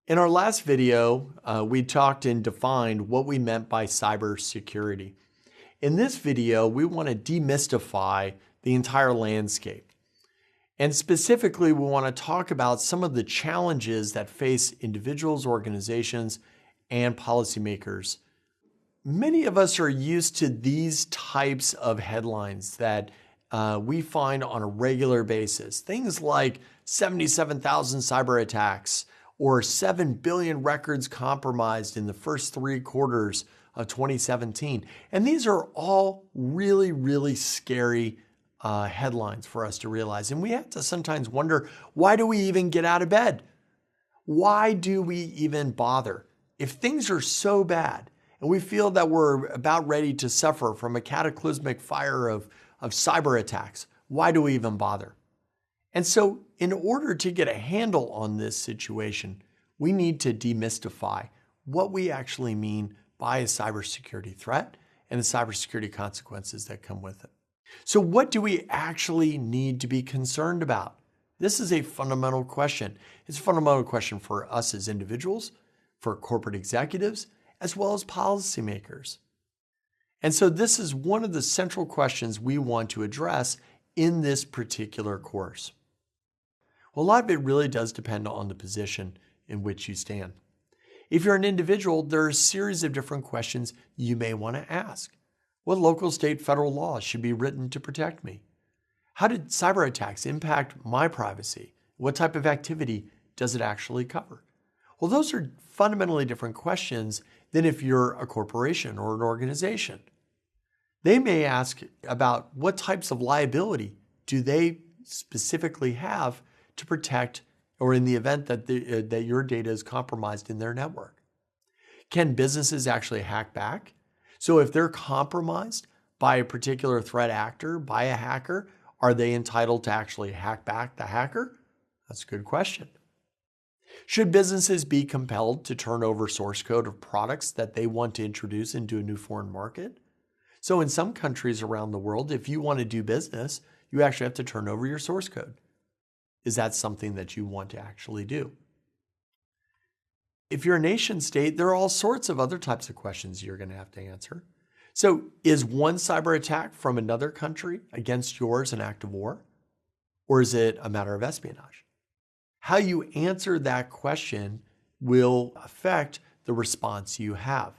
In our last video, we talked and defined what we meant by cybersecurity. In this video, we want to demystify the entire landscape. And specifically, we want to talk about some of the challenges that face individuals, organizations, and policymakers. Many of us are used to these types of headlines that we find on a regular basis. Things like 77,000 cyber attacks or 7 billion records compromised in the first 3 quarters of 2017. And these are all really, really scary headlines for us to realize. And we have to sometimes wonder, why do we even get out of bed? Why do we even bother? If things are so bad and we feel that we're about ready to suffer from a cataclysmic fire of cyber attacks, why do we even bother? And so in order to get a handle on this situation, we need to demystify what we actually mean by a cybersecurity threat and the cybersecurity consequences that come with it. So what do we actually need to be concerned about? This is a fundamental question. It's a fundamental question for us as individuals, for corporate executives, as well as policymakers. And so this is one of the central questions we want to address in this particular course. Well, a lot of it really does depend on the position in which you stand. If you're an individual, there are a series of different questions you may want to ask. What local, state, federal laws should be written to protect me? How did cyber attacks impact my privacy? What type of activity does it actually cover? Well, those are fundamentally different questions than if you're a corporation or an organization. They may ask about what types of liability do they specifically have to protect, or in the event that your data is compromised in their network. Can businesses actually hack back? So if they're compromised by a particular threat actor, by a hacker, are they entitled to actually hack back the hacker? That's a good question. Should businesses be compelled to turn over source code of products that they want to introduce into a new foreign market? So in some countries around the world, if you want to do business, you actually have to turn over your source code. Is that something that you want to actually do? If you're a nation state, there are all sorts of other types of questions you're going to have to answer. So is one cyber attack from another country against yours an act of war? Or is it a matter of espionage? How you answer that question will affect the response you have.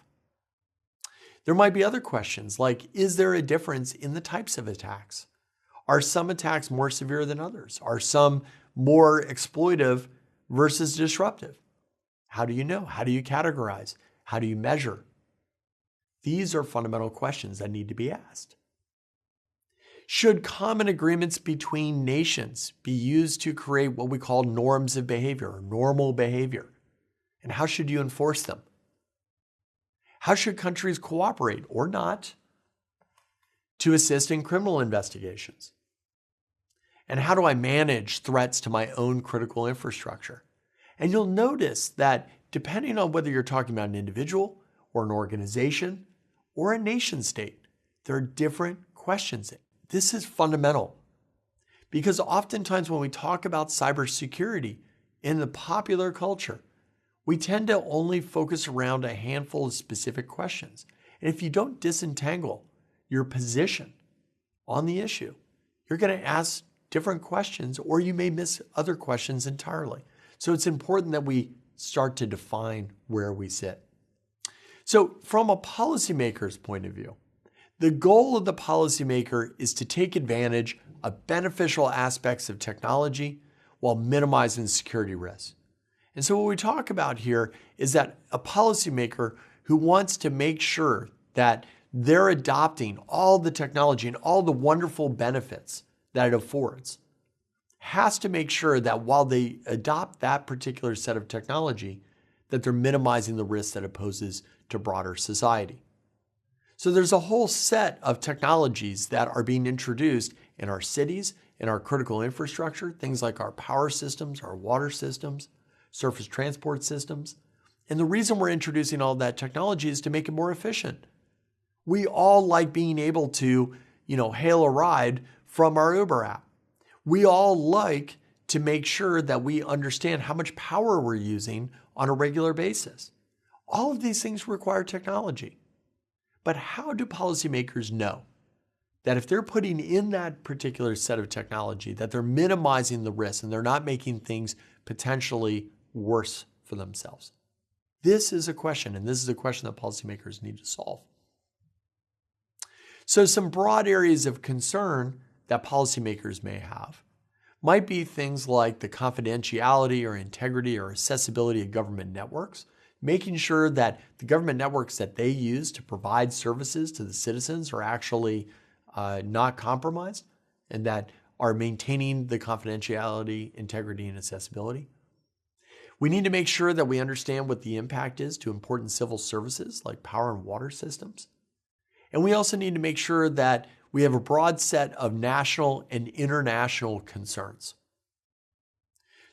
There might be other questions like, is there a difference in the types of attacks? Are some attacks more severe than others? Are some more exploitive versus disruptive? How do you know? How do you categorize? How do you measure? These are fundamental questions that need to be asked. Should common agreements between nations be used to create what we call norms of behavior or normal behavior? And how should you enforce them? How should countries cooperate or not to assist in criminal investigations? And how do I manage threats to my own critical infrastructure? And you'll notice that depending on whether you're talking about an individual or an organization or a nation state, there are different questions. This is fundamental because oftentimes when we talk about cybersecurity in the popular culture, we tend to only focus around a handful of specific questions. And if you don't disentangle your position on the issue, you're going to ask different questions, or you may miss other questions entirely. So it's important that we start to define where we sit. So from a policymaker's point of view, the goal of the policymaker is to take advantage of beneficial aspects of technology while minimizing security risks. And so what we talk about here is that a policymaker who wants to make sure that they're adopting all the technology and all the wonderful benefits that it affords has to make sure that while they adopt that particular set of technology, that they're minimizing the risks that it poses to broader society. So there's a whole set of technologies that are being introduced in our cities, in our critical infrastructure, things like our power systems, our water systems, surface transport systems. And the reason we're introducing all that technology is to make it more efficient. We all like being able to, hail a ride from our Uber app. We all like to make sure that we understand how much power we're using on a regular basis. All of these things require technology. But how do policymakers know that if they're putting in that particular set of technology, that they're minimizing the risk and they're not making things potentially worse for themselves? This is a question, and this is a question that policymakers need to solve. So some broad areas of concern that policymakers may have might be things like the confidentiality or integrity or accessibility of government networks, making sure that the government networks that they use to provide services to the citizens are actually not compromised and that are maintaining the confidentiality, integrity, and accessibility. We need to make sure that we understand what the impact is to important civil services like power and water systems. And we also need to make sure that we have a broad set of national and international concerns.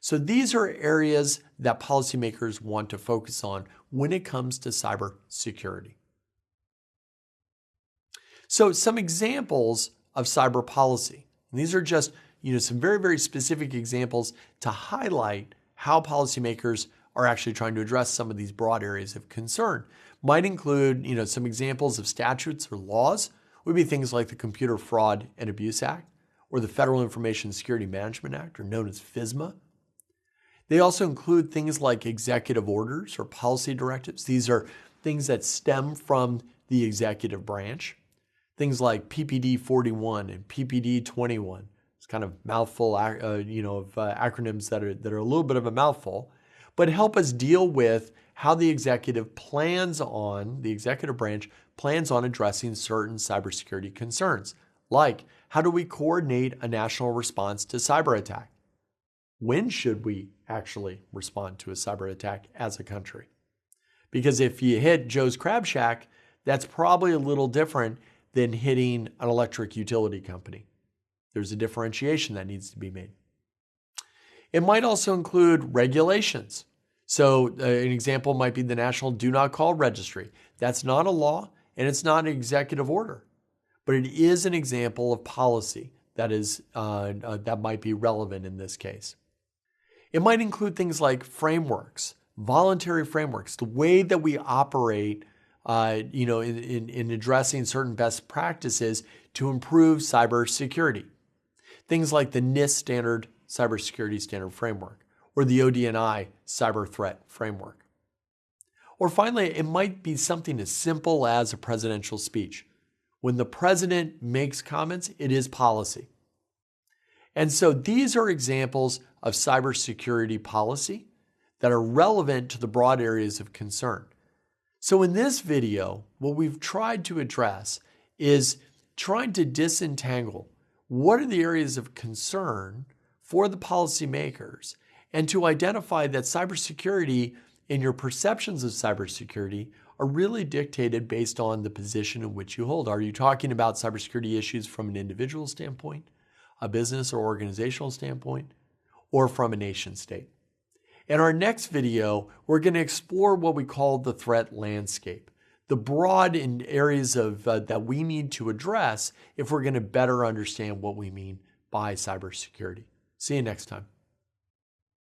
So these are areas that policymakers want to focus on when it comes to cybersecurity. So some examples of cyber policy. And these are just some very, very specific examples to highlight how policymakers are actually trying to address some of these broad areas of concern. Might include some examples of statutes or laws. Would be things like the Computer Fraud and Abuse Act or the Federal Information Security Management Act, or known as FISMA. They also include things like executive orders or policy directives. These are things that stem from the executive branch. Things like PPD 41 and PPD 21. It's kind of mouthful, of acronyms that are a little bit of a mouthful, but help us deal with how the executive branch plans on addressing certain cybersecurity concerns, like how do we coordinate a national response to cyber attack? When should we actually respond to a cyber attack as a country? Because if you hit Joe's Crab Shack, that's probably a little different than hitting an electric utility company. There's a differentiation that needs to be made. It might also include regulations. So an example might be the National Do Not Call Registry. That's not a law and it's not an executive order, but it is an example of policy that might be relevant in this case. It might include things like frameworks, voluntary frameworks, the way that we operate in addressing certain best practices to improve cybersecurity. Things like the NIST standard cybersecurity standard framework or the ODNI cyber threat framework. Or finally, it might be something as simple as a presidential speech. When the president makes comments, it is policy. And so these are examples of cybersecurity policy that are relevant to the broad areas of concern. So in this video, what we've tried to address is trying to disentangle what are the areas of concern for the policymakers and to identify that cybersecurity and your perceptions of cybersecurity are really dictated based on the position in which you hold. Are you talking about cybersecurity issues from an individual standpoint, a business or organizational standpoint, or from a nation state? In our next video, we're going to explore what we call the threat landscape, the broad areas of that we need to address if we're going to better understand what we mean by cybersecurity. See you next time.